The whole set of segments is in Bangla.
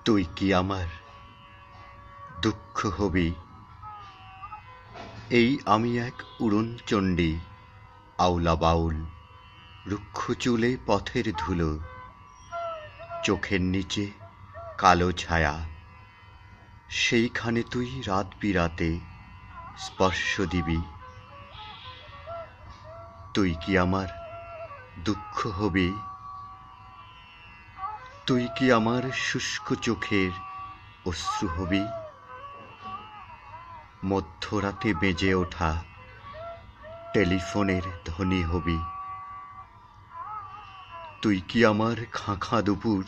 তুই কি আমার দুঃখ হবি? এই আমি এক উড়নচণ্ডী, আউলা বাউল, রুক্ষ চুলে পথের ধুলো, চোখের নিচে কালো ছায়া। সেইখানে তুই রাত বিরাতে স্পর্শ দিবি। তুই কি আমার দুঃখ হবি? তুই কি আমার শুষ্ক চোখের অশ্রু হবি? মধ্যরাতে বেজে ওঠা টেলিফোনের ধ্বনি হবি। তুই কি আমার খাঁখা দুপুর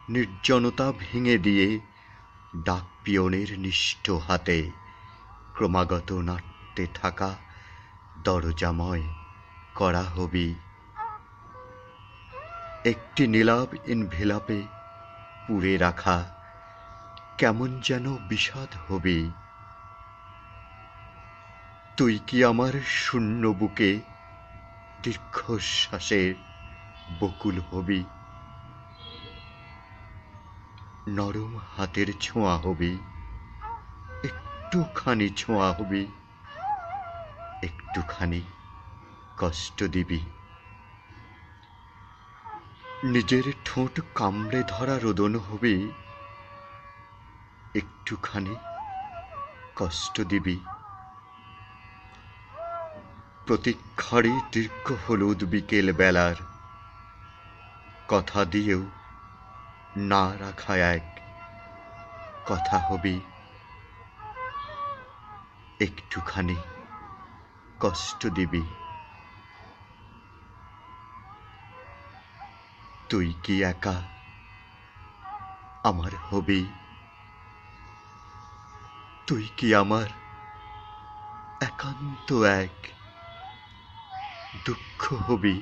নির্জনতা ভেঙে দিয়ে ডাক পিয়নের নিষ্ঠ হাতে ক্রমাগত নাড়তে থাকা দরজাময় করা হবি? একটি নীলাভ এনভেলাপে পুড়ে রাখা কেমন যেন বিষাদ হবি। তুই কি আমার শূন্য বুকে দীর্ঘশ্বাসের বকুল হবি? নরম হাতের ছোঁয়া হবি, একটুখানি ছোঁয়া হবি, একটুখানি কষ্ট দিবি। নিজের ঠোঁট কামড়ে ধরা রোদন হবি, একটুখানি কষ্ট দিবি। প্রতীক্ষারই দীর্ঘ হলুদ বিকেল বেলার কথা দিয়েও না রাখা এক কথা হবি, একটুখানি কষ্ট দিবি। তুই কি একা আমার হবি? তুই কি আমার একান্ত এক দুঃখ হবি?